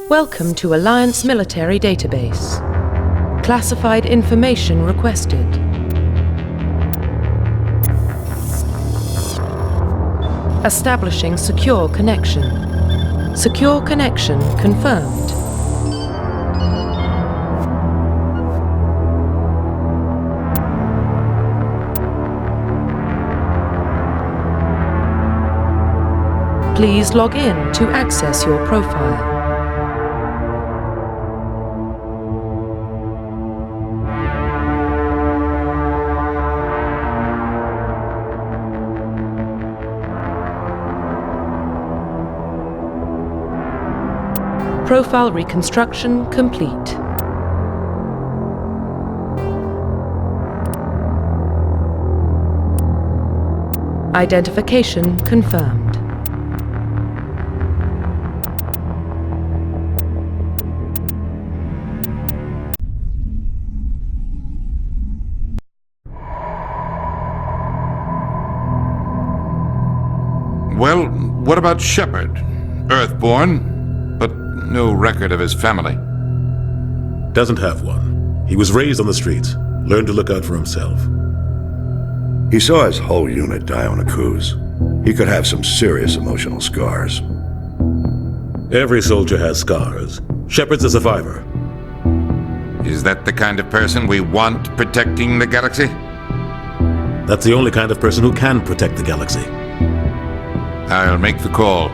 Welcome to Alliance Military Database. Classified information requested. Establishing secure connection. Secure connection confirmed. Please log in to access your profile. Profile reconstruction complete. Identification confirmed. Well, what about Shepard? Earthborn, but no record of his family. Doesn't have one. He was raised on the streets, learned to look out for himself. He saw his whole unit die on a cruise. He could have some serious emotional scars. Every soldier has scars. Shepard's a survivor. Is that the kind of person we want protecting the galaxy? That's the only kind of person who can protect the galaxy. I'll make the call.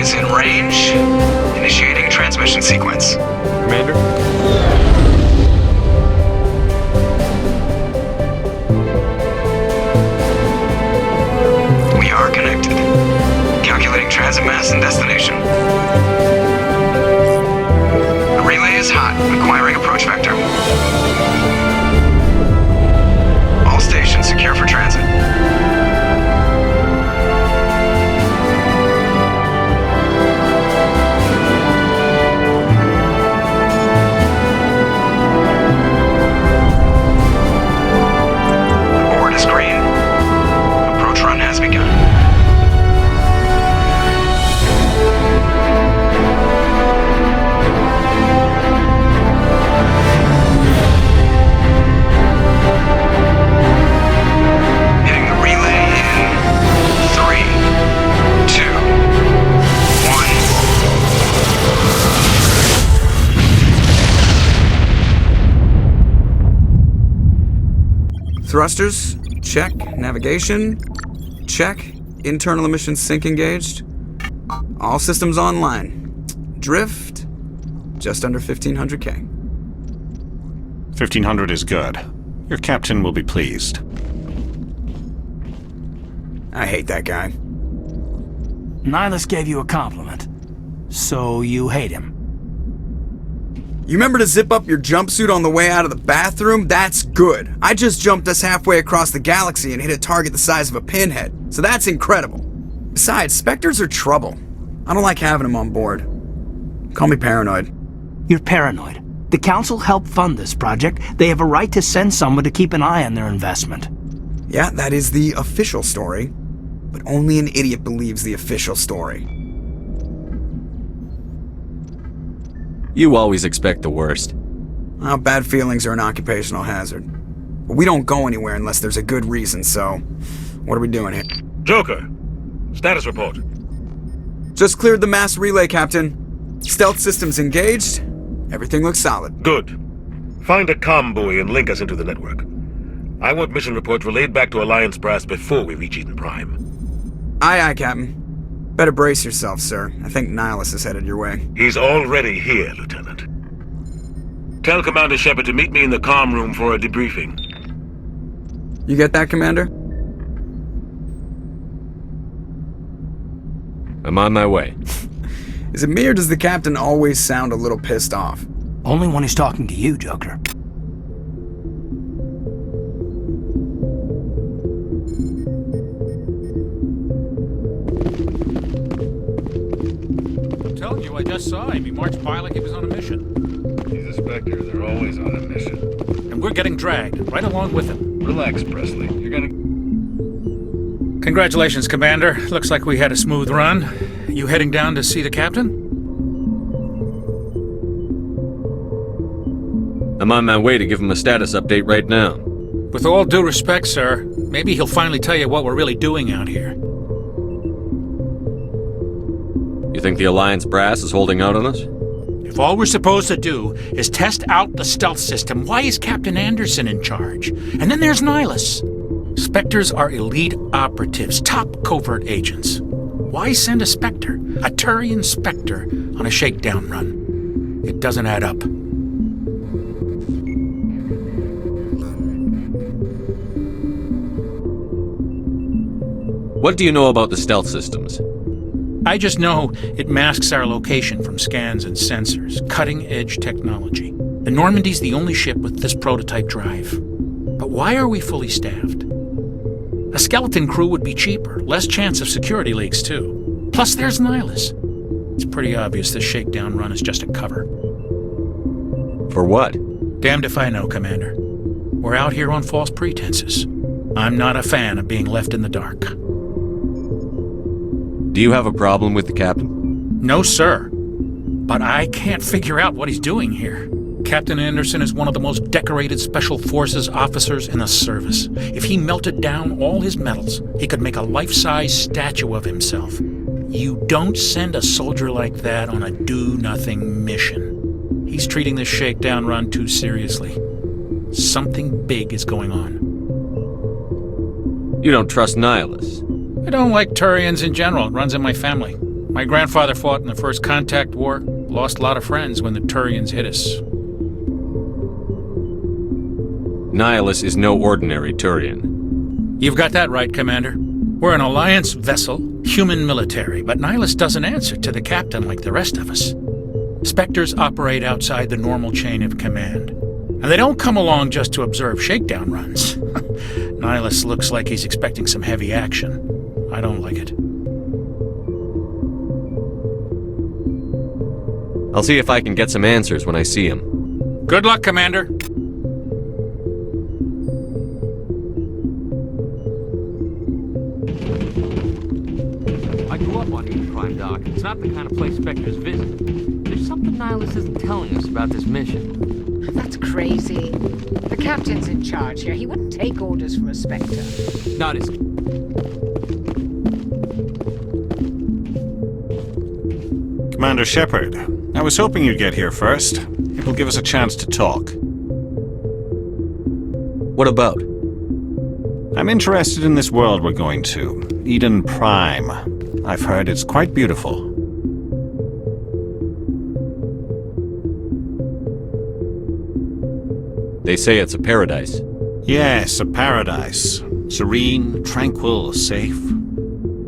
In range. Initiating transmission sequence. Commander? We are connected. Calculating transit mass and destination. The relay is hot, acquiring approach vector. All stations secure for transit. Thrusters, check. Navigation, check. Internal emissions sync engaged. All systems online. Drift, just under 1500K. 1500 is good. Your captain will be pleased. I hate that guy. Nihilus gave you a compliment. So you hate him. You remember to zip up your jumpsuit on the way out of the bathroom? That's good. I just jumped us halfway across the galaxy and hit a target the size of a pinhead, so that's incredible. Besides, Spectres are trouble. I don't like having them on board. Call me paranoid. You're paranoid. The Council helped fund this project. They have a right to send someone to keep an eye on their investment. Yeah, that is the official story. But only an idiot believes the official story. You always expect the worst. Well, bad feelings are an occupational hazard. But we don't go anywhere unless there's a good reason, so... What are we doing here? Joker! Status report. Just cleared the mass relay, Captain. Stealth systems engaged. Everything looks solid. Good. Find a comm buoy and link us into the network. I want mission reports relayed back to Alliance Brass before we reach Eden Prime. Aye, aye, Captain. Better brace yourself, sir. I think Nihilus is headed your way. He's already here, Lieutenant. Tell Commander Shepard to meet me in the comm room for a debriefing. You get that, Commander? I'm on my way. Is it me or does the captain always sound a little pissed off? Only when he's talking to you, Joker. I'm telling you, I just saw him. He marched by like he was on a mission. He's a Spectre. They're always on a mission. And we're getting dragged, right along with him. Relax, Presley. You're gonna... Congratulations, Commander. Looks like we had a smooth run. You heading down to see the captain? I'm on my way to give him a status update right now. With all due respect, sir, maybe he'll finally tell you what we're really doing out here. You think the Alliance brass is holding out on us? If all we're supposed to do is test out the stealth system, why is Captain Anderson in charge? And then there's Nihilus. Spectres are elite operatives, top covert agents. Why send a Spectre, a Turian Spectre, on a shakedown run? It doesn't add up. What do you know about the stealth systems? I just know it masks our location from scans and sensors. Cutting-edge technology. The Normandy's the only ship with this prototype drive. But why are we fully staffed? A skeleton crew would be cheaper, less chance of security leaks, too. Plus, there's Nihilus. It's pretty obvious this shakedown run is just a cover. For what? Damned if I know, Commander. We're out here on false pretenses. I'm not a fan of being left in the dark. Do you have a problem with the captain? No, sir. But I can't figure out what he's doing here. Captain Anderson is one of the most decorated Special Forces officers in the service. If he melted down all his medals, he could make a life-size statue of himself. You don't send a soldier like that on a do-nothing mission. He's treating this shakedown run too seriously. Something big is going on. You don't trust Nihilus? I don't like Turians in general. It runs in my family. My grandfather fought in the First Contact War, lost a lot of friends when the Turians hit us. Nihilus is no ordinary Turian. You've got that right, Commander. We're an Alliance vessel, human military, but Nihilus doesn't answer to the captain like the rest of us. Spectres operate outside the normal chain of command. And they don't come along just to observe shakedown runs. Nihilus looks like he's expecting some heavy action. I don't like it. I'll see if I can get some answers when I see him. Good luck, Commander. I grew up on Eden Prime, Doc. It's not the kind of place Spectres visit. There's something Nihilus isn't telling us about this mission. That's crazy. The captain's in charge here. He wouldn't take orders from a Spectre. Not his... Commander Shepard, I was hoping you'd get here first. It will give us a chance to talk. What about? I'm interested in this world we're going to, Eden Prime. I've heard it's quite beautiful. They say it's a paradise. Yes, a paradise. Serene, tranquil, safe.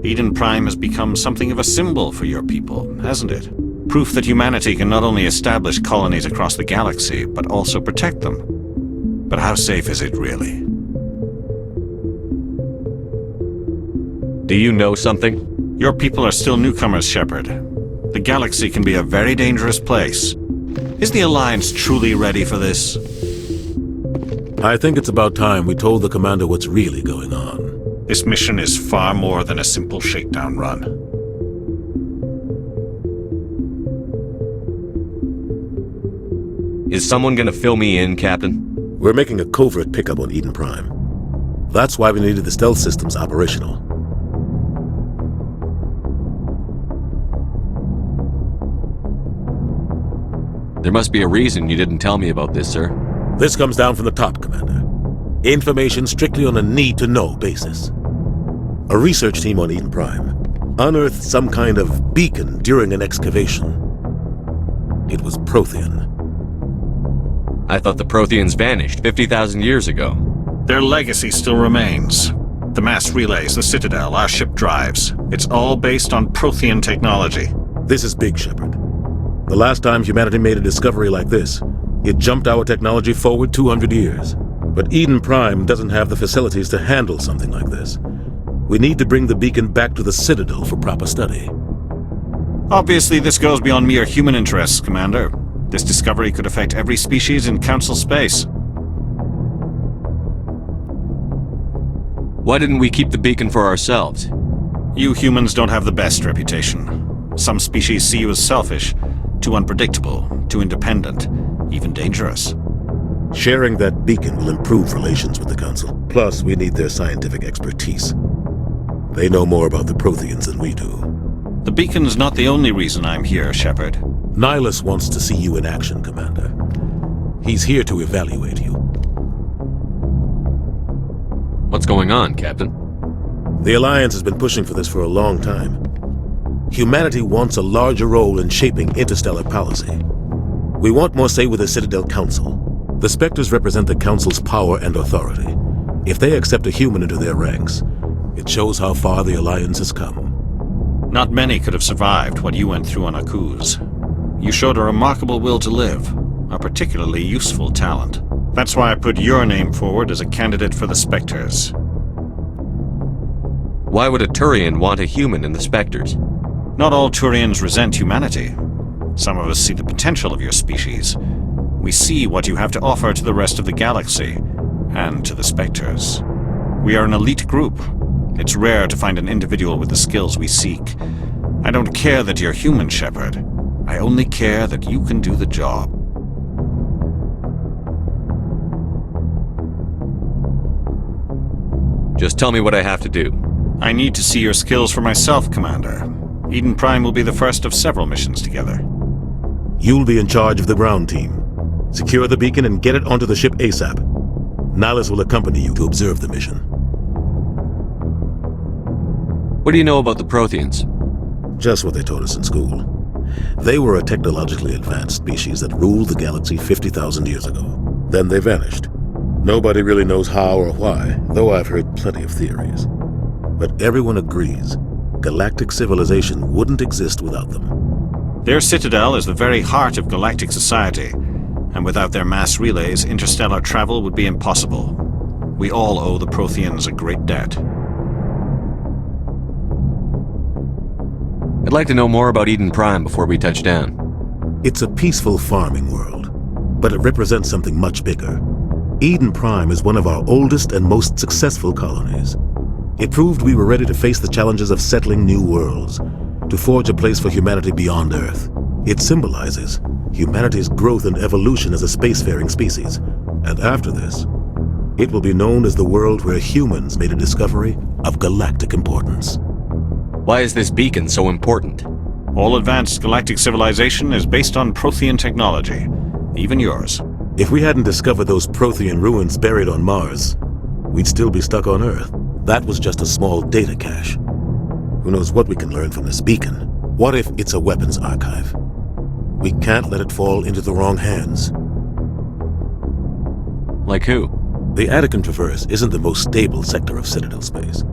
Eden Prime has become something of a symbol for your people, hasn't it? Proof that humanity can not only establish colonies across the galaxy, but also protect them. But how safe is it really? Do you know something? Your people are still newcomers, Shepard. The galaxy can be a very dangerous place. Is the Alliance truly ready for this? I think it's about time we told the Commander what's really going on. This mission is far more than a simple shakedown run. Is someone gonna fill me in, Captain? We're making a covert pickup on Eden Prime. That's why we needed the stealth systems operational. There must be a reason you didn't tell me about this, sir. This comes down from the top, Commander. Information strictly on a need-to-know basis. A research team on Eden Prime unearthed some kind of beacon during an excavation. It was Prothean. I thought the Protheans vanished 50,000 years ago. Their legacy still remains. The mass relays, the Citadel, our ship drives. It's all based on Prothean technology. This is big, Shepard. The last time humanity made a discovery like this, it jumped our technology forward 200 years. But Eden Prime doesn't have the facilities to handle something like this. We need to bring the beacon back to the Citadel for proper study. Obviously, this goes beyond mere human interests, Commander. This discovery could affect every species in Council space. Why didn't we keep the beacon for ourselves? You humans don't have the best reputation. Some species see you as selfish, too unpredictable, too independent, even dangerous. Sharing that beacon will improve relations with the Council. Plus, we need their scientific expertise. They know more about the Protheans than we do. The beacon's not the only reason I'm here, Shepard. Nihilus wants to see you in action, Commander. He's here to evaluate you. What's going on, Captain? The Alliance has been pushing for this for a long time. Humanity wants a larger role in shaping interstellar policy. We want more say with the Citadel Council. The Spectres represent the Council's power and authority. If they accept a human into their ranks, it shows how far the Alliance has come. Not many could have survived what you went through on Akuz. You showed a remarkable will to live, a particularly useful talent. That's why I put your name forward as a candidate for the Spectres. Why would a Turian want a human in the Spectres? Not all Turians resent humanity. Some of us see the potential of your species. We see what you have to offer to the rest of the galaxy, and to the Spectres. We are an elite group. It's rare to find an individual with the skills we seek. I don't care that you're human, Shepard. I only care that you can do the job. Just tell me what I have to do. I need to see your skills for myself, Commander. Eden Prime will be the first of several missions together. You'll be in charge of the ground team. Secure the beacon and get it onto the ship ASAP. Nihilus will accompany you to observe the mission. What do you know about the Protheans? Just what they taught us in school. They were a technologically advanced species that ruled the galaxy 50,000 years ago. Then they vanished. Nobody really knows how or why, though I've heard plenty of theories. But everyone agrees, galactic civilization wouldn't exist without them. Their citadel is the very heart of galactic society, and without their mass relays, interstellar travel would be impossible. We all owe the Protheans a great debt. I'd like to know more about Eden Prime before we touch down. It's a peaceful farming world, but it represents something much bigger. Eden Prime is one of our oldest and most successful colonies. It proved we were ready to face the challenges of settling new worlds, to forge a place for humanity beyond Earth. It symbolizes humanity's growth and evolution as a spacefaring species. And after this, it will be known as the world where humans made a discovery of galactic importance. Why is this beacon so important? All advanced galactic civilization is based on Prothean technology, even yours. If we hadn't discovered those Prothean ruins buried on Mars, we'd still be stuck on Earth. That was just a small data cache. Who knows what we can learn from this beacon? What if it's a weapons archive? We can't let it fall into the wrong hands. Like who? The Attican Traverse isn't the most stable sector of Citadel space.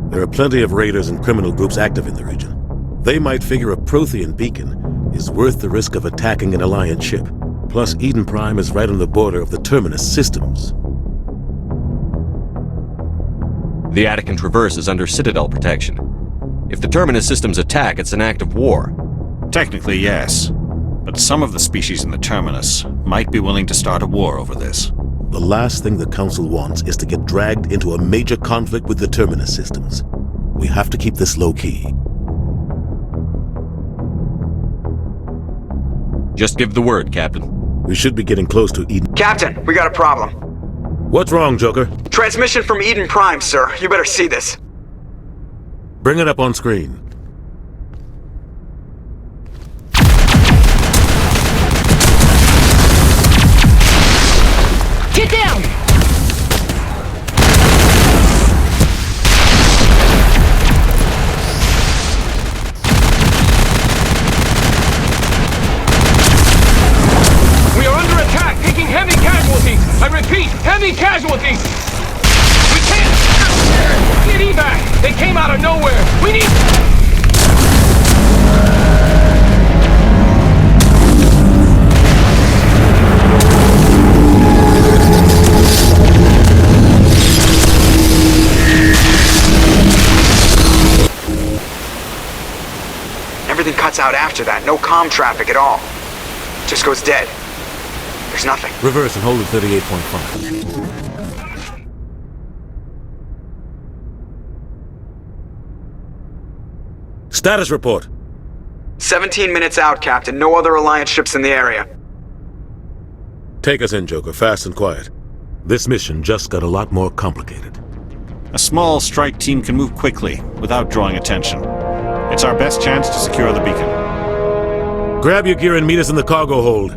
There are plenty of raiders and criminal groups active in the region. They might figure a Prothean beacon is worth the risk of attacking an Alliance ship. Plus, Eden Prime is right on the border of the Terminus systems. The Attican Traverse is under Citadel protection. If the Terminus systems attack, it's an act of war. Technically, yes. But some of the species in the Terminus might be willing to start a war over this. The last thing the Council wants is to get dragged into a major conflict with the Terminus systems. We have to keep this low-key. Just give the word, Captain. We should be getting close to Eden. Captain, we got a problem. What's wrong, Joker? Transmission from Eden Prime, sir. You better see this. Bring it up on screen. Get down! We are under attack, taking heavy casualties. I repeat, heavy casualties. We can't. Get evac! They came out of nowhere! We need... Everything cuts out after that. No comm traffic at all. Just goes dead. There's nothing. Reverse and hold at 38.5. Status report. 17 minutes out, Captain. No other Alliance ships in the area. Take us in, Joker, fast and quiet. This mission just got a lot more complicated. A small strike team can move quickly, without drawing attention. It's our best chance to secure the beacon. Grab your gear and meet us in the cargo hold.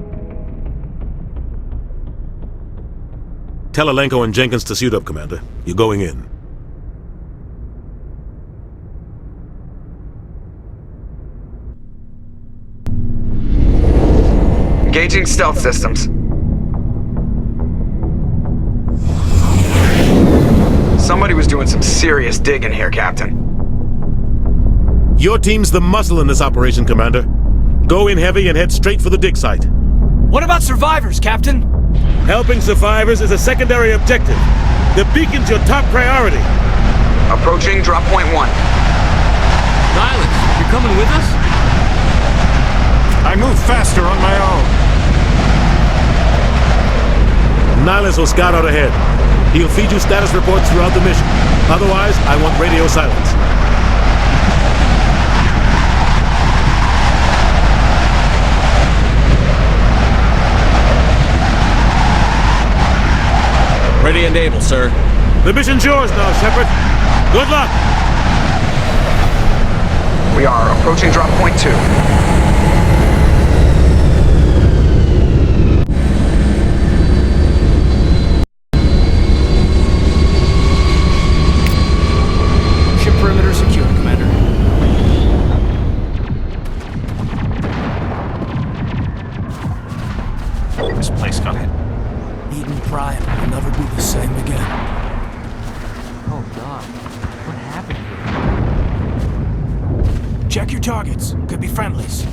Tell Alenko and Jenkins to suit up, Commander. You're going in. Engaging stealth systems. Somebody was doing some serious digging here, Captain. Your team's the muscle in this operation, Commander. Go in heavy and head straight for the dig site. What about survivors, Captain? Helping survivors is a secondary objective. The beacon's your top priority. Approaching drop point 1. Nihilus, you're coming with us? I move faster on my own. Nihilus will scout out ahead. He'll feed you status reports throughout the mission. Otherwise, I want radio silence. Ready and able, sir. The mission's yours now, Shepard. Good luck! We are approaching drop point 2. Ship perimeter secure, Commander. This place got hit. Eden Prime will never be the same again. Oh God, what happened here? Check your targets. Could be friendlies.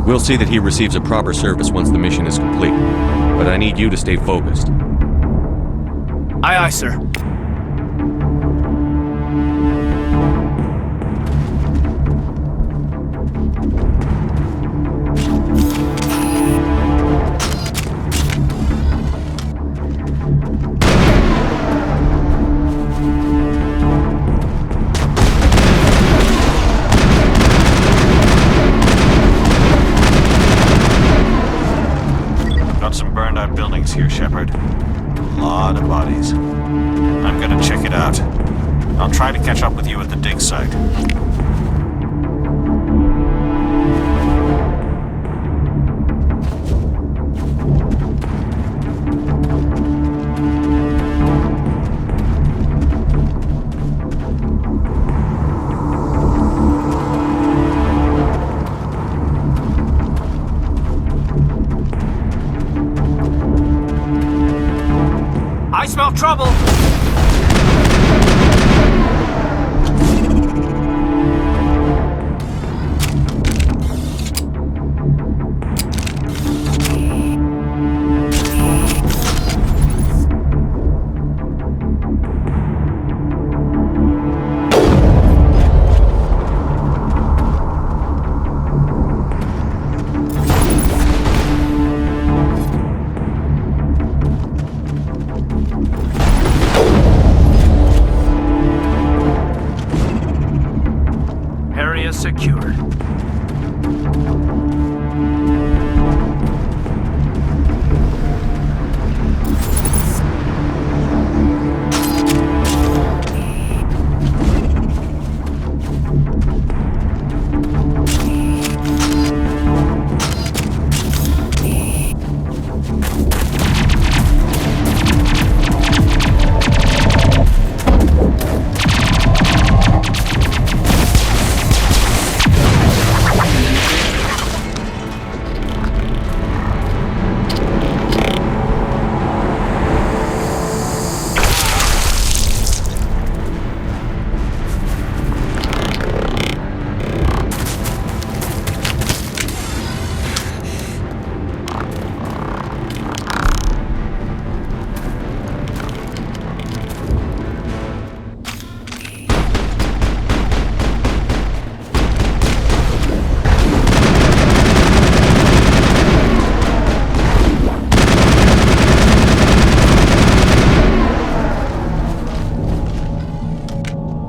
We'll see that he receives a proper service once the mission is complete. But I need you to stay focused. Aye, aye, sir. here, Shepard. A lot of bodies. I'm gonna check it out. I'll try to catch up with you at the dig site. I smell trouble! Area secured.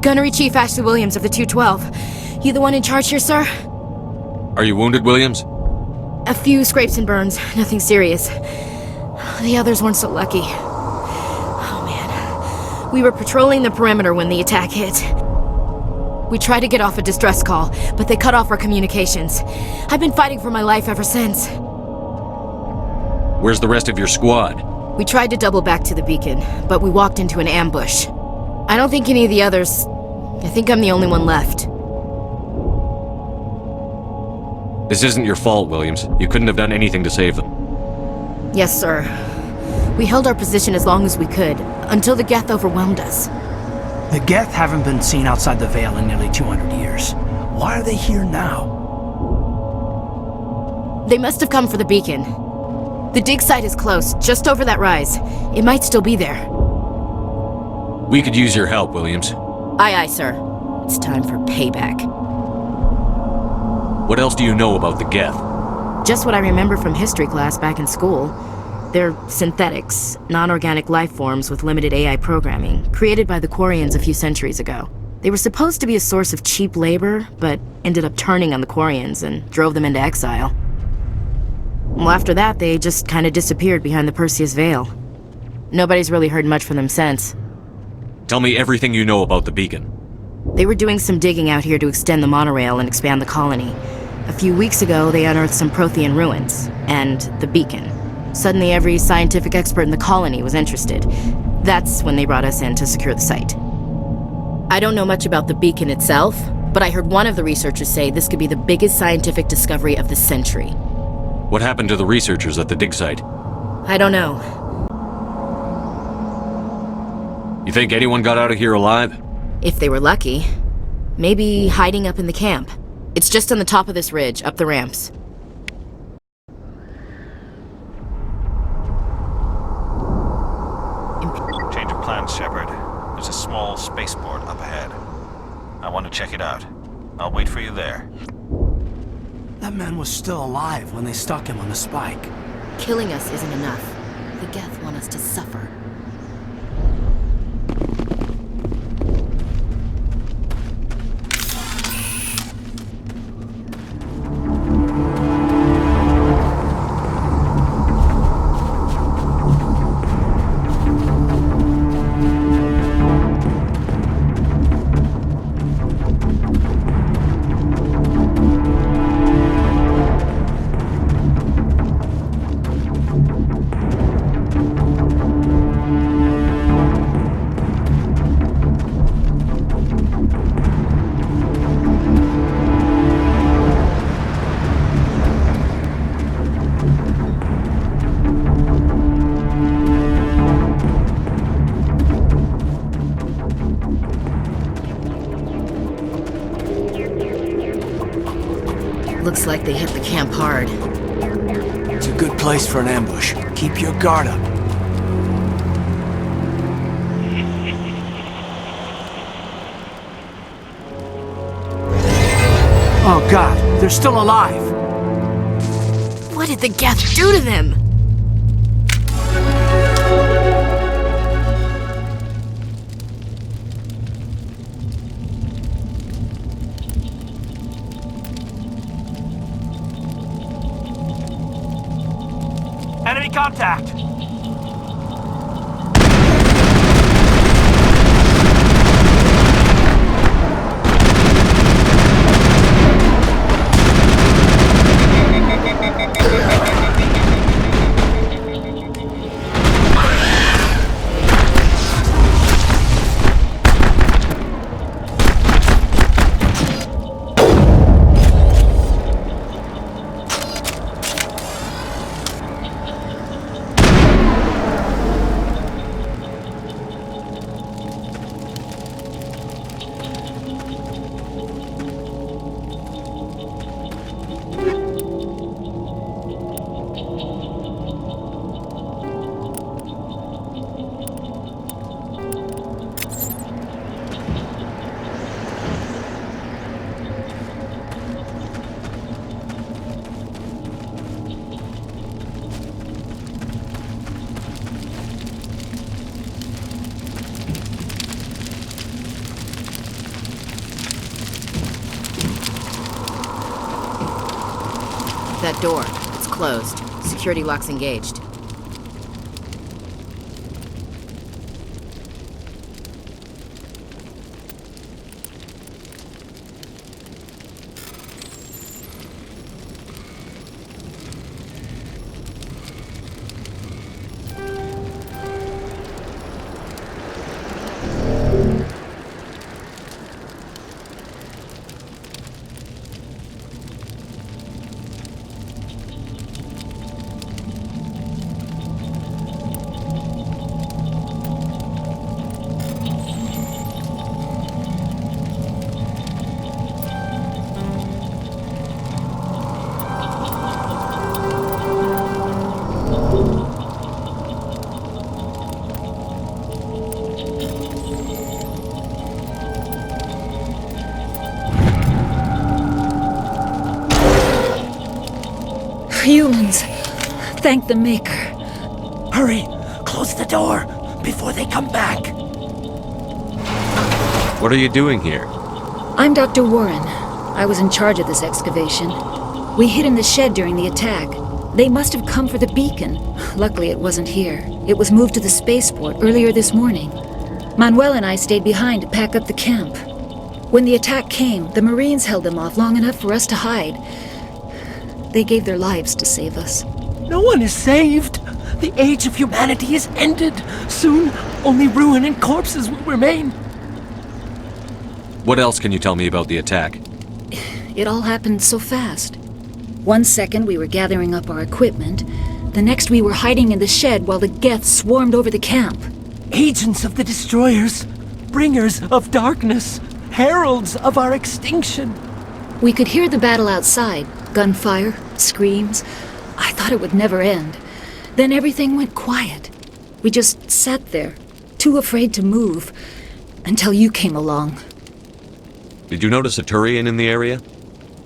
Gunnery Chief Ashley Williams of the 212. You the one in charge here, sir? Are you wounded, Williams? A few scrapes and burns, nothing serious. The others weren't so lucky. Oh man. We were patrolling the perimeter when the attack hit. We tried to get off a distress call, but they cut off our communications. I've been fighting for my life ever since. Where's the rest of your squad? We tried to double back to the beacon, but we walked into an ambush. I don't think any of the others... I think I'm the only one left. This isn't your fault, Williams. You couldn't have done anything to save them. Yes, sir. We held our position as long as we could, until the Geth overwhelmed us. The Geth haven't been seen outside the Veil in nearly 200 years. Why are they here now? They must have come for the beacon. The dig site is close, just over that rise. It might still be there. We could use your help, Williams. Aye, aye, sir. It's time for payback. What else do you know about the Geth? Just what I remember from history class back in school. They're synthetics, non-organic life forms with limited AI programming, created by the Quarians a few centuries ago. They were supposed to be a source of cheap labor, but ended up turning on the Quarians and drove them into exile. Well, after that, they just kind of disappeared behind the Perseus Veil. Nobody's really heard much from them since. Tell me everything you know about the beacon. They were doing some digging out here to extend the monorail and expand the colony. A few weeks ago, they unearthed some Prothean ruins, and the beacon. Suddenly, every scientific expert in the colony was interested. That's when they brought us in to secure the site. I don't know much about the beacon itself, but I heard one of the researchers say this could be the biggest scientific discovery of the century. What happened to the researchers at the dig site? I don't know. You think anyone got out of here alive? If they were lucky. Maybe hiding up in the camp. It's just on the top of this ridge, up the ramps. Change of plans, Shepard. There's a small spaceport up ahead. I want to check it out. I'll wait for you there. That man was still alive when they stuck him on the spike. Killing us isn't enough. The Geth want us to suffer. Looks like they hit the camp hard. It's a good place for an ambush. Keep your guard up. Oh god, they're still alive! What did the Geth do to them? Enemy contact! That door. It's closed. Security lock's engaged. Humans. Thank the Maker. Hurry! Close the door before they come back! What are you doing here? I'm Dr. Warren. I was in charge of this excavation. We hid in the shed during the attack. They must have come for the beacon. Luckily, it wasn't here. It was moved to the spaceport earlier this morning. Manuel and I stayed behind to pack up the camp. When the attack came, the Marines held them off long enough for us to hide. They gave their lives to save us. No one is saved! The age of humanity is ended! Soon, only ruin and corpses will remain! What else can you tell me about the attack? It all happened so fast. 1 second we were gathering up our equipment. The next we were hiding in the shed while the Geth swarmed over the camp. Agents of the Destroyers! Bringers of darkness! Heralds of our extinction! We could hear the battle outside. Gunfire, screams. I thought it would never end. Then everything went quiet. We just sat there, too afraid to move, until you came along. Did you notice a Turian in the area?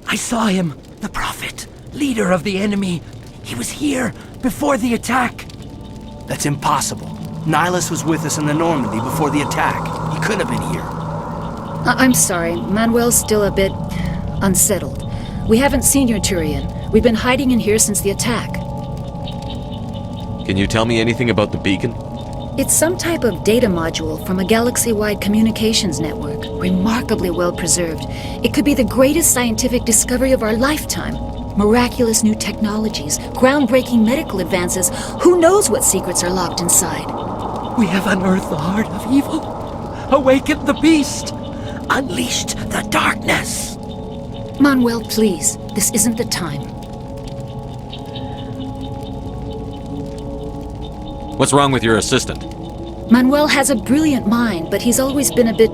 I saw him, the Prophet, leader of the enemy. He was here before the attack. That's impossible. Nihilus was with us in the Normandy before the attack. He couldn't have been here. I'm sorry, Manuel's still a bit unsettled. We haven't seen your Turian. We've been hiding in here since the attack. Can you tell me anything about the beacon? It's some type of data module from a galaxy-wide communications network, remarkably well preserved. It could be the greatest scientific discovery of our lifetime. Miraculous new technologies, groundbreaking medical advances. Who knows what secrets are locked inside? We have unearthed the heart of evil, awakened the beast, unleashed the darkness. Manuel, please, this isn't the time. What's wrong with your assistant? Manuel has a brilliant mind, but he's always been a bit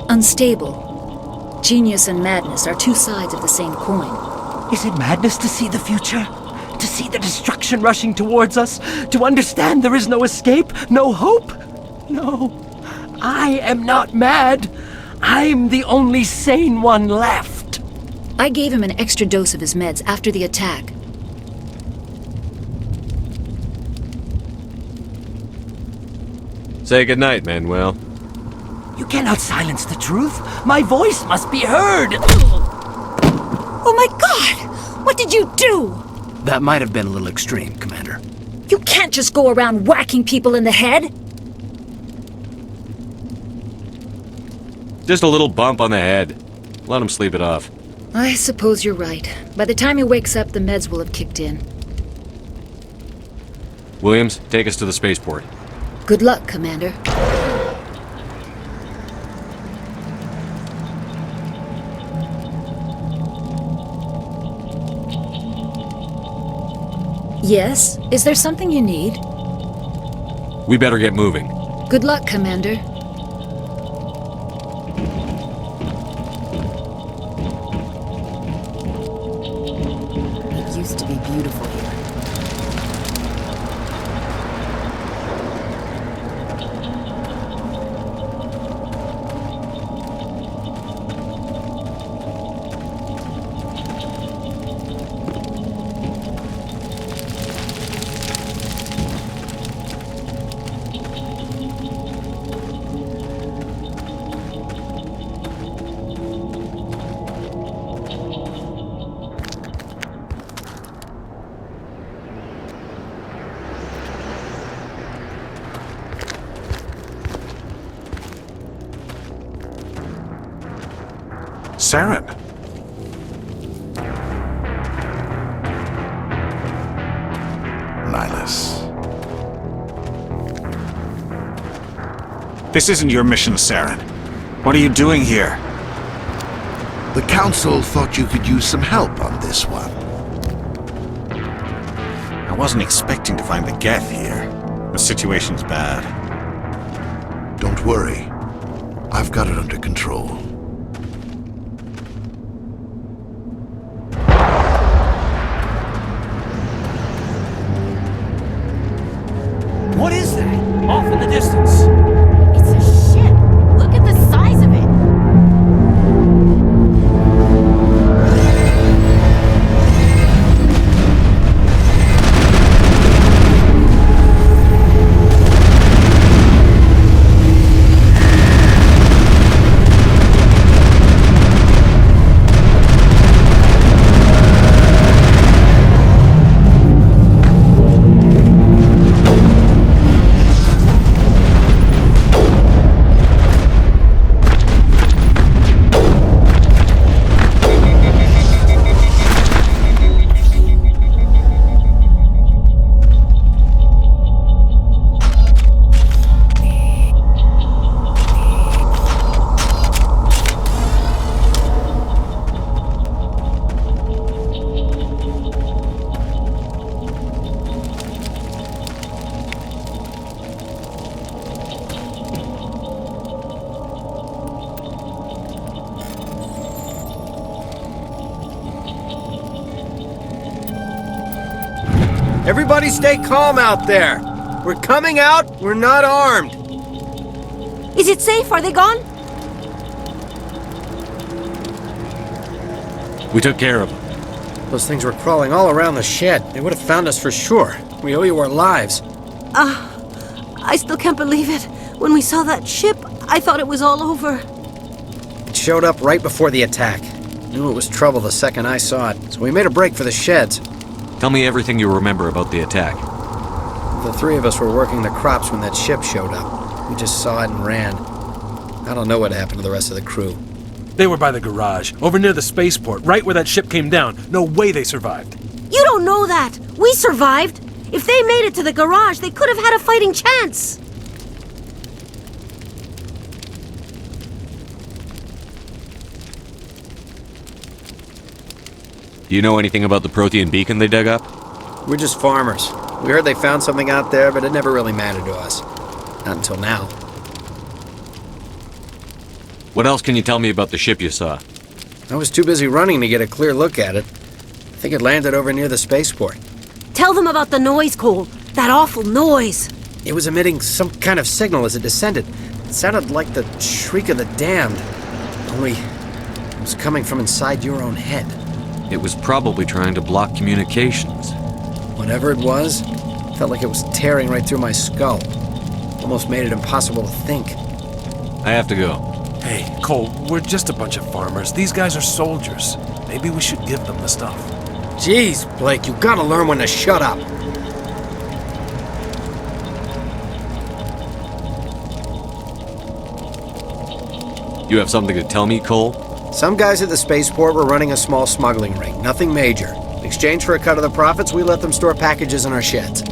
unstable. Genius and madness are two sides of the same coin. Is it madness to see the future? To see the destruction rushing towards us? To understand there is no escape? No hope? No. I am not mad. I'm the only sane one left. I gave him an extra dose of his meds after the attack. Say goodnight, Manuel. You cannot silence the truth. My voice must be heard. Oh my God! What did you do? That might have been a little extreme, Commander. You can't just go around whacking people in the head. Just a little bump on the head. Let him sleep it off. I suppose you're right. By the time he wakes up, the meds will have kicked in. Williams, take us to the spaceport. Good luck, Commander. Yes? Is there something you need? We better get moving. Good luck, Commander. It used to be beautiful here. Saren. Nihilus. This isn't your mission, Saren. What are you doing here? The Council thought you could use some help on this one. I wasn't expecting to find the Geth here. The situation's bad. Don't worry. I've got it under control. What is that? Off in the distance. It's a ship. Look at the size of it. Everybody stay calm out there. We're coming out, we're not armed. Is it safe? Are they gone? We took care of them. Those things were crawling all around the shed. They would have found us for sure. We owe you our lives. I still can't believe it. When we saw that ship, I thought it was all over. It showed up right before the attack. Knew it was trouble the second I saw it, so we made a break for the sheds. Tell me everything you remember about the attack. The three of us were working the crops when that ship showed up. We just saw it and ran. I don't know what happened to the rest of the crew. They were by the garage, over near the spaceport, right where that ship came down. No way they survived. You don't know that. We survived. If they made it to the garage, they could have had a fighting chance. Do you know anything about the Prothean beacon they dug up? We're just farmers. We heard they found something out there, but it never really mattered to us. Not until now. What else can you tell me about the ship you saw? I was too busy running to get a clear look at it. think it landed over near the spaceport. Tell them about the noise, Cole. That awful noise. It was emitting some kind of signal as it descended. It sounded like the shriek of the damned. Only it was coming from inside your own head. It was probably trying to block communications. Whatever it was, felt like it was tearing right through my skull. Almost made it impossible to think. I have to go. Hey, Cole, we're just a bunch of farmers. These guys are soldiers. Maybe we should give them the stuff. Jeez, Blake, you gotta learn when to shut up. You have something to tell me, Cole? Some guys at the spaceport were running a small smuggling ring, nothing major. In exchange for a cut of the profits, we let them store packages in our sheds.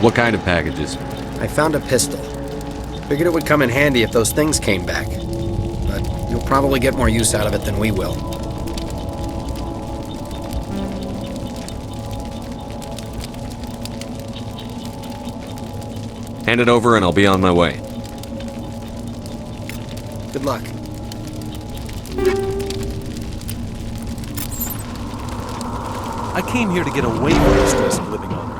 What kind of packages? I found a pistol. Figured it would come in handy if those things came back. But you'll probably get more use out of it than we will. Hand it over and I'll be on my way. Good luck. I came here to get away from the stress of living on Earth.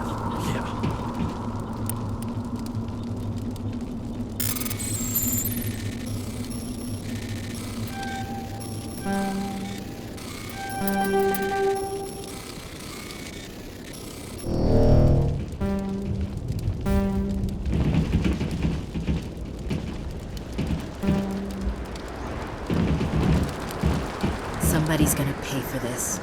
Somebody's gonna pay for this.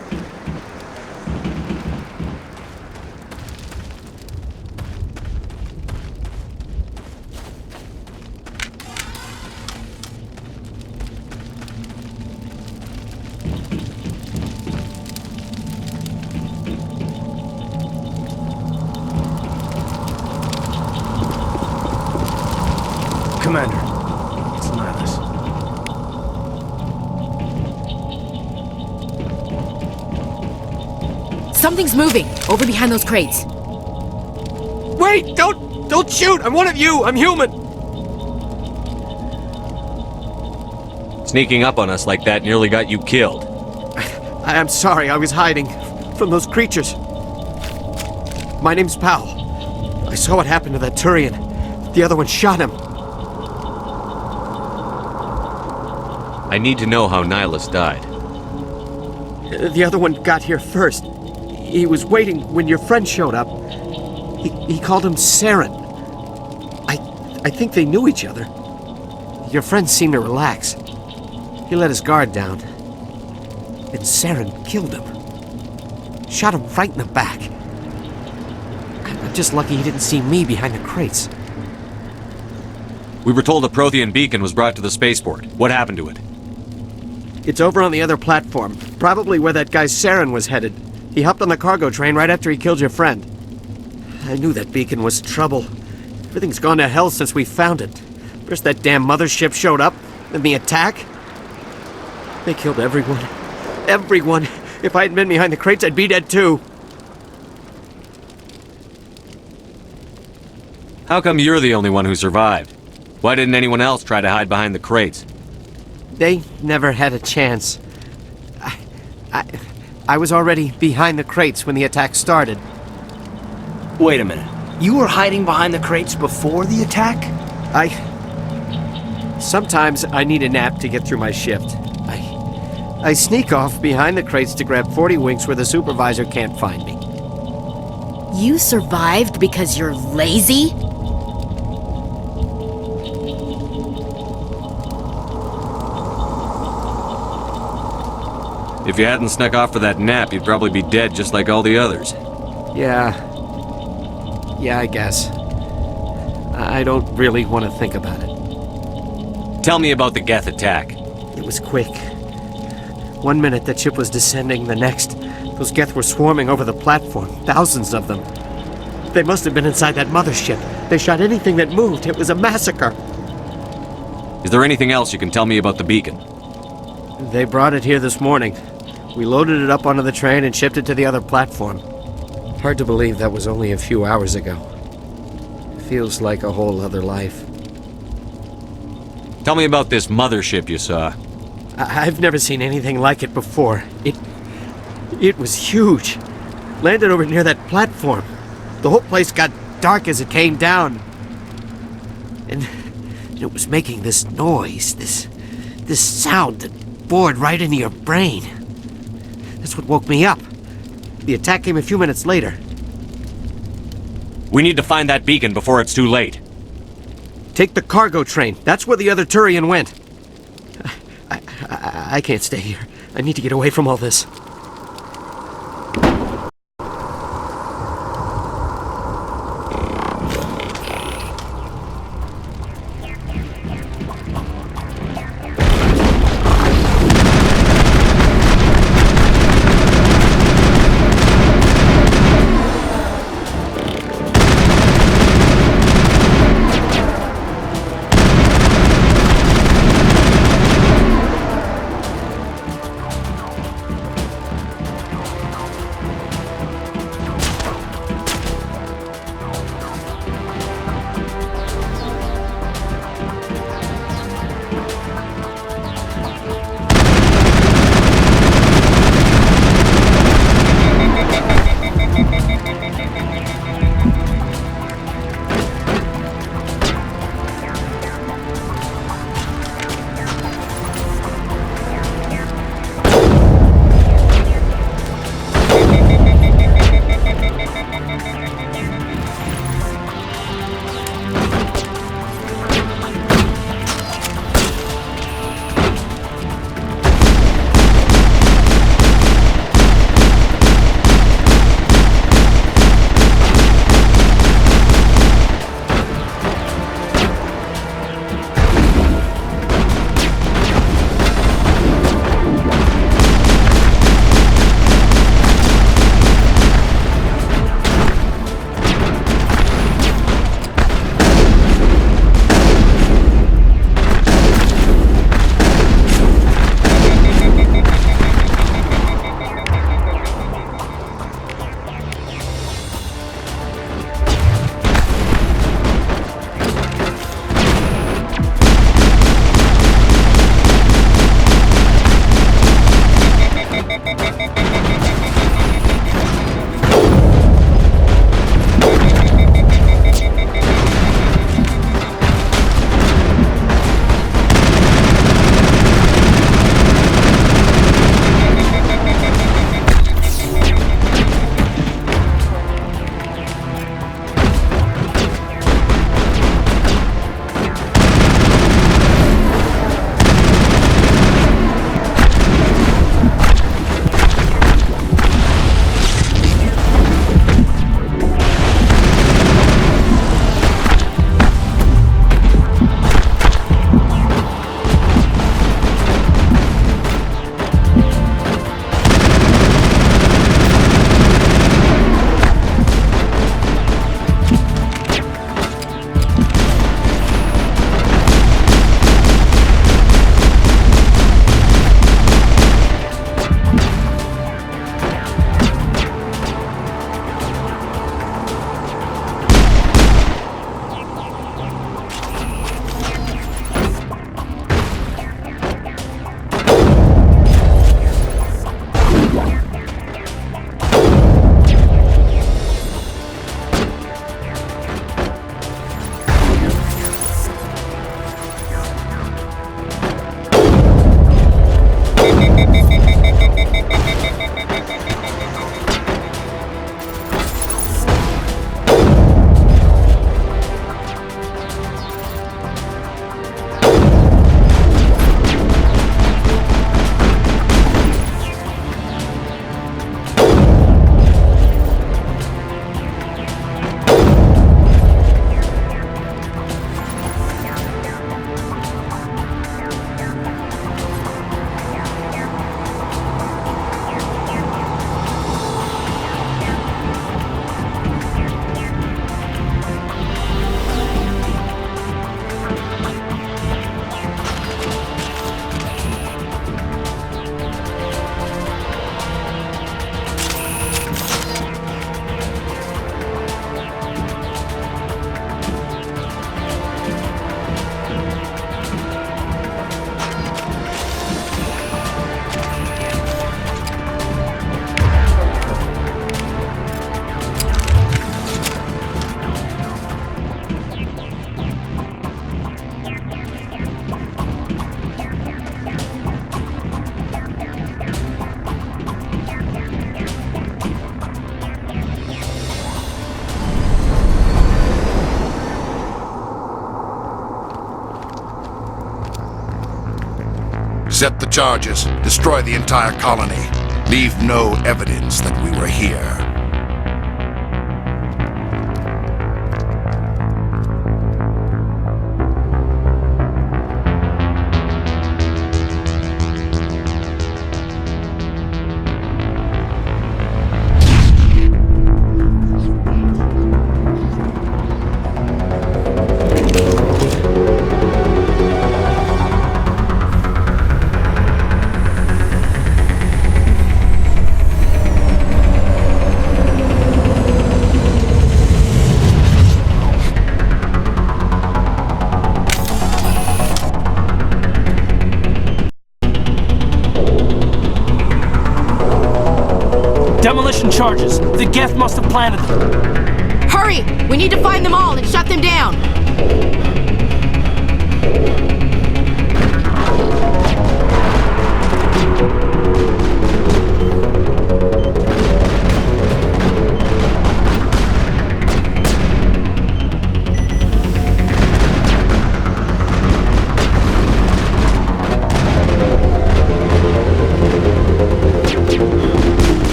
Commander, it's Nihilus. Something's moving over behind those crates. Wait! Don't shoot! I'm one of you! I'm human! Sneaking up on us like that nearly got you killed. I'm sorry, I was hiding from those creatures. My name's Powell. I saw what happened to that Turian. The other one shot him. I need to know how Nihilus died. The other one got here first. He was waiting when your friend showed up. He called him Saren. I think they knew each other. Your friend seemed to relax. He let his guard down. And Saren killed him. Shot him right in the back. I'm just lucky he didn't see me behind the crates. We were told a Prothean beacon was brought to the spaceport. What happened to it? It's over on the other platform. Probably where that guy Saren was headed. He hopped on the cargo train right after he killed your friend. I knew that beacon was trouble. Everything's gone to hell since we found it. First that damn mothership showed up, then the attack. They killed everyone. Everyone. If I hadn't been behind the crates, I'd be dead too. How come you're the only one who survived? Why didn't anyone else try to hide behind the crates? They never had a chance. I was already behind the crates when the attack started. Wait a minute. You were hiding behind the crates before the attack? Sometimes I need a nap to get through my shift. I sneak off behind the crates to grab 40 winks where the supervisor can't find me. You survived because you're lazy? If you hadn't snuck off for that nap, you'd probably be dead just like all the others. Yeah, I guess. I don't really want to think about it. Tell me about the Geth attack. It was quick. 1 minute the ship was descending, the next, those Geth were swarming over the platform, thousands of them. They must have been inside that mothership. They shot anything that moved. It was a massacre. Is there anything else you can tell me about the beacon? They brought it here this morning. We loaded it up onto the train and shipped it to the other platform. Hard to believe that was only a few hours ago. Feels like a whole other life. Tell me about this mothership you saw. I've never seen anything like it before. It was huge. Landed over near that platform. The whole place got dark as it came down. And it was making this noise, this sound that bored right into your brain. That's what woke me up. The attack came a few minutes later. We need to find that beacon before it's too late. Take the cargo train. That's where the other Turian went. I can't stay here. I need to get away from all this. Set the charges. Destroy the entire colony. Leave no evidence that we were here. Demolition charges. The Geth must have planted them. Hurry! We need to find them all and shut them down!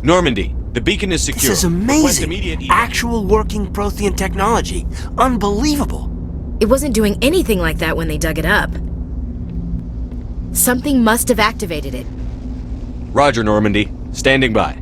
Normandy, The beacon is secure. This is amazing. Actual working Prothean technology. Unbelievable. It wasn't doing anything like that when they dug it up. Something must have activated it. Roger, Normandy. Standing by.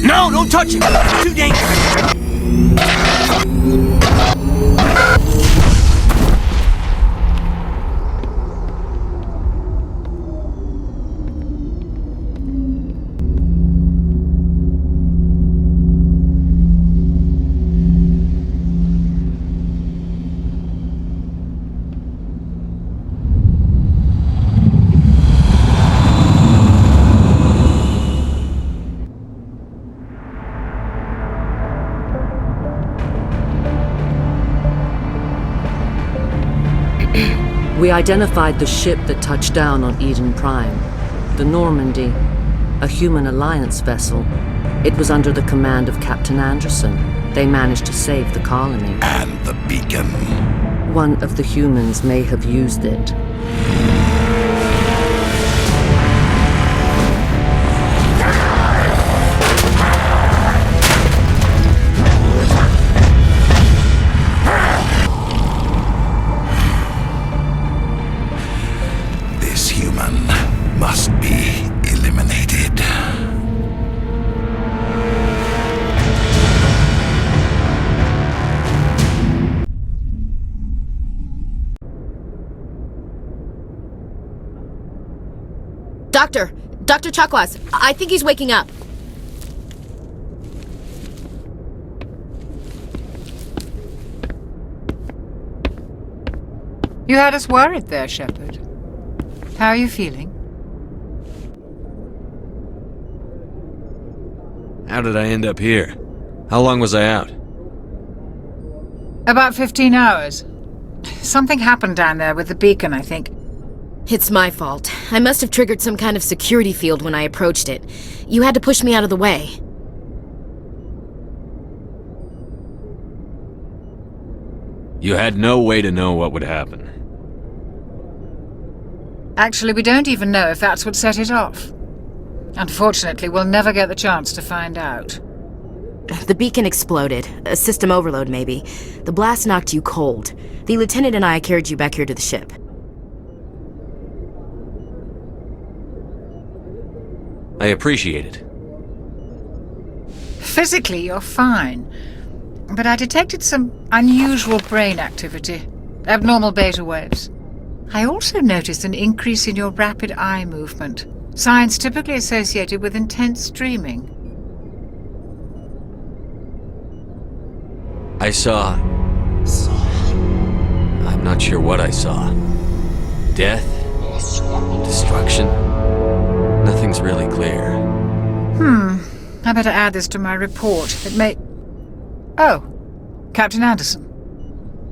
No, don't touch it! Too dangerous! We identified the ship that touched down on Eden Prime. The Normandy, a human alliance vessel. It was under the command of Captain Anderson. They managed to save the colony. And the beacon. One of the humans may have used it. Must be eliminated. Dr. Chakwas, I think he's waking up. You had us worried there, Shepard. How are you feeling? How did I end up here? How long was I out? About 15 hours. Something happened down there with the beacon, I think. It's my fault. I must have triggered some kind of security field when I approached it. You had to push me out of the way. You had no way to know what would happen. Actually, we don't even know if that's what set it off. Unfortunately, we'll never get the chance to find out. The beacon exploded. A system overload, maybe. The blast knocked you cold. The lieutenant and I carried you back here to the ship. I appreciate it. Physically, you're fine. But I detected some unusual brain activity. Abnormal beta waves. I also noticed an increase in your rapid eye movement. Signs typically associated with intense dreaming. I saw... I'm not sure what I saw. Death? Destruction? Nothing's really clear. I better add this to my report. It may... Oh, Captain Anderson.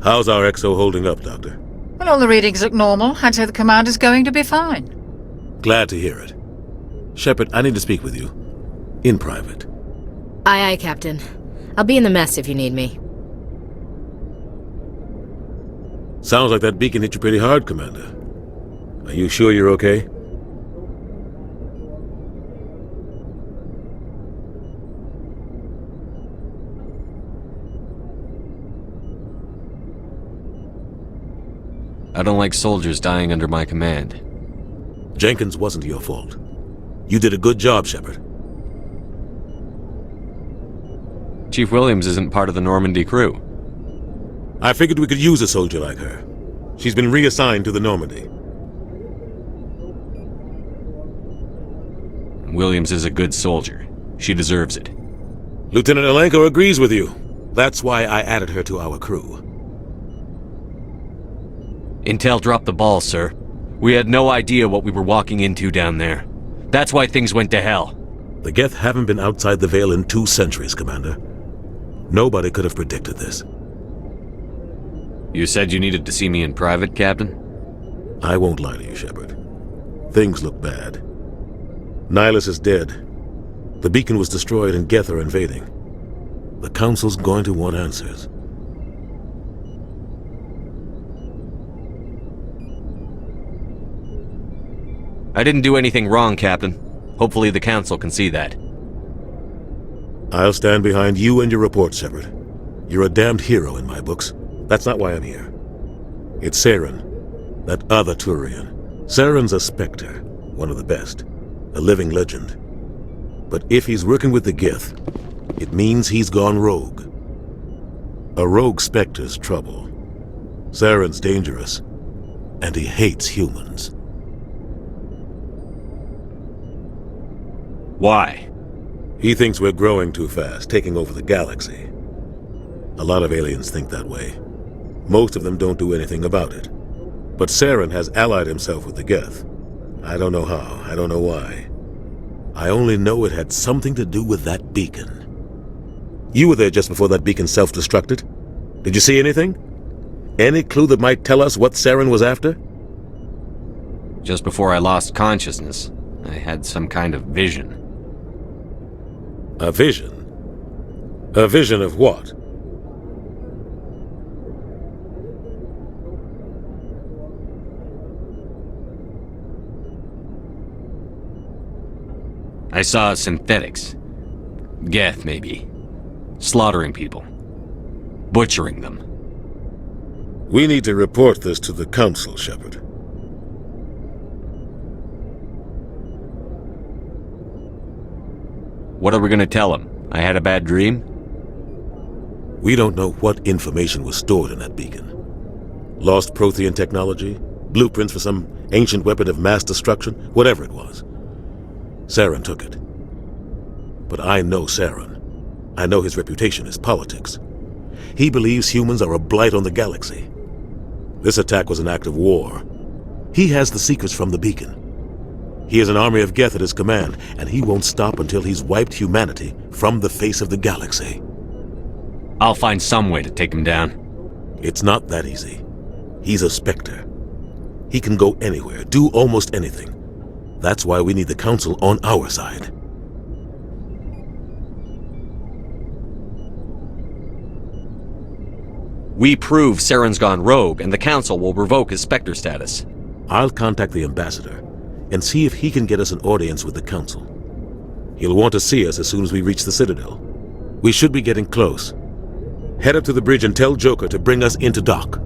How's our XO holding up, Doctor? Well, all the readings look normal. I'd say the commander's going to be fine. Glad to hear it. Shepard, I need to speak with you. In private. Aye, Captain. I'll be in the mess if you need me. Sounds like that beacon hit you pretty hard, Commander. Are you sure you're okay? I don't like soldiers dying under my command. Jenkins wasn't your fault. You did a good job, Shepard. Chief Williams isn't part of the Normandy crew. I figured we could use a soldier like her. She's been reassigned to the Normandy. Williams is a good soldier. She deserves it. Lieutenant Alenko agrees with you. That's why I added her to our crew. Intel dropped the ball, sir. We had no idea what we were walking into down there. That's why things went to hell. The Geth haven't been outside the Veil in 2 centuries, Commander. Nobody could have predicted this. You said you needed to see me in private, Captain? I won't lie to you, Shepard. Things look bad. Nihilus is dead. The beacon was destroyed and Geth are invading. The Council's going to want answers. I didn't do anything wrong, Captain. Hopefully the Council can see that. I'll stand behind you and your report, Shepard. You're a damned hero in my books. That's not why I'm here. It's Saren, that other Turian. Saren's a Spectre, one of the best, a living legend. But if he's working with the Geth, it means he's gone rogue. A rogue Spectre's trouble. Saren's dangerous, and he hates humans. Why? He thinks we're growing too fast, taking over the galaxy. A lot of aliens think that way. Most of them don't do anything about it. But Saren has allied himself with the Geth. I don't know how, I don't know why. I only know it had something to do with that beacon. You were there just before that beacon self-destructed. Did you see anything? Any clue that might tell us what Saren was after? Just before I lost consciousness, I had some kind of vision. A vision? A vision of what? I saw synthetics. Geth, maybe. Slaughtering people. Butchering them. We need to report this to the Council, Shepard. What are we gonna tell him? I had a bad dream? We don't know what information was stored in that beacon. Lost Prothean technology? Blueprints for some ancient weapon of mass destruction? Whatever it was. Saren took it. But I know Saren. I know his reputation is politics. He believes humans are a blight on the galaxy. This attack was an act of war. He has the secrets from the beacon. He has an army of Geth at his command, and he won't stop until he's wiped humanity from the face of the galaxy. I'll find some way to take him down. It's not that easy. He's a Spectre. He can go anywhere, do almost anything. That's why we need the Council on our side. We prove Saren's gone rogue, and the Council will revoke his Spectre status. I'll contact the Ambassador and see if he can get us an audience with the Council. He'll want to see us as soon as we reach the Citadel. We should be getting close. Head up to the bridge and tell Joker to bring us into dock.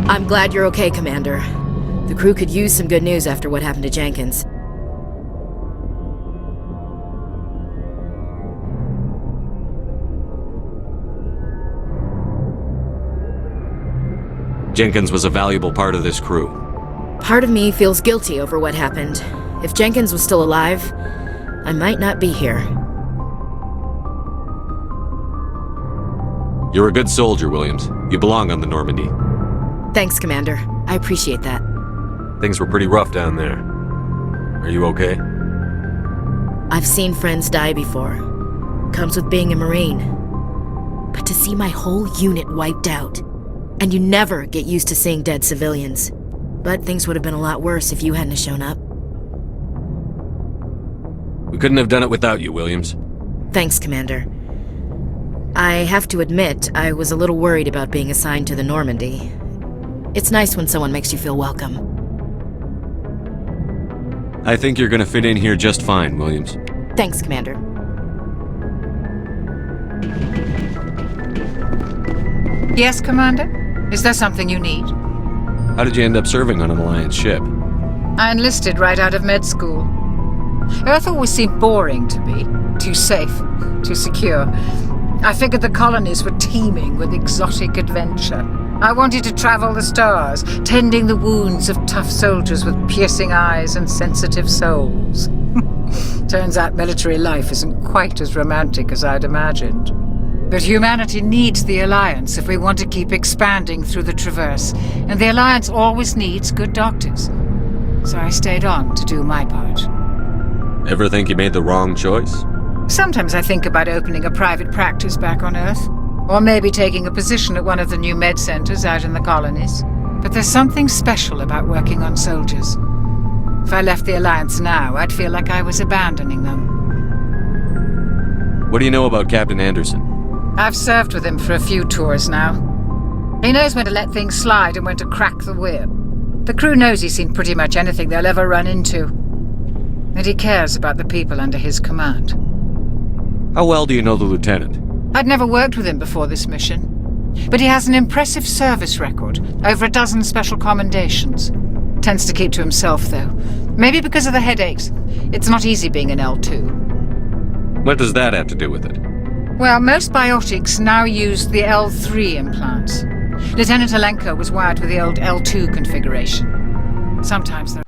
I'm glad you're okay, Commander. The crew could use some good news after what happened to Jenkins. Jenkins was a valuable part of this crew. Part of me feels guilty over what happened. If Jenkins was still alive, I might not be here. You're a good soldier, Williams. You belong on the Normandy. Thanks, Commander. I appreciate that. Things were pretty rough down there. Are you okay? I've seen friends die before. Comes with being a Marine. But to see my whole unit wiped out, and you never get used to seeing dead civilians. But things would have been a lot worse if you hadn't shown up. We couldn't have done it without you, Williams. Thanks, Commander. I have to admit, I was a little worried about being assigned to the Normandy. It's nice when someone makes you feel welcome. I think you're gonna fit in here just fine, Williams. Thanks, Commander. Yes, Commander? Is there something you need? How did you end up serving on an Alliance ship? I enlisted right out of med school. Earth always seemed boring to me. Too safe, too secure. I figured the colonies were teeming with exotic adventure. I wanted to travel the stars, tending the wounds of tough soldiers with piercing eyes and sensitive souls. Turns out military life isn't quite as romantic as I'd imagined. But humanity needs the Alliance if we want to keep expanding through the Traverse, and the Alliance always needs good doctors. So I stayed on to do my part. Ever think you made the wrong choice? Sometimes I think about opening a private practice back on Earth, or maybe taking a position at one of the new med centers out in the colonies. But there's something special about working on soldiers. If I left the Alliance now, I'd feel like I was abandoning them. What do you know about Captain Anderson? I've served with him for a few tours now. He knows when to let things slide and when to crack the whip. The crew knows he's seen pretty much anything they'll ever run into. And he cares about the people under his command. How well do you know the lieutenant? I'd never worked with him before this mission. But he has an impressive service record, over a dozen special commendations. Tends to keep to himself, though. Maybe because of the headaches. It's not easy being an L2. What does that have to do with it? Well, most biotics now use the L3 implants. Lieutenant Alenko was wired with the old L2 configuration. Sometimes there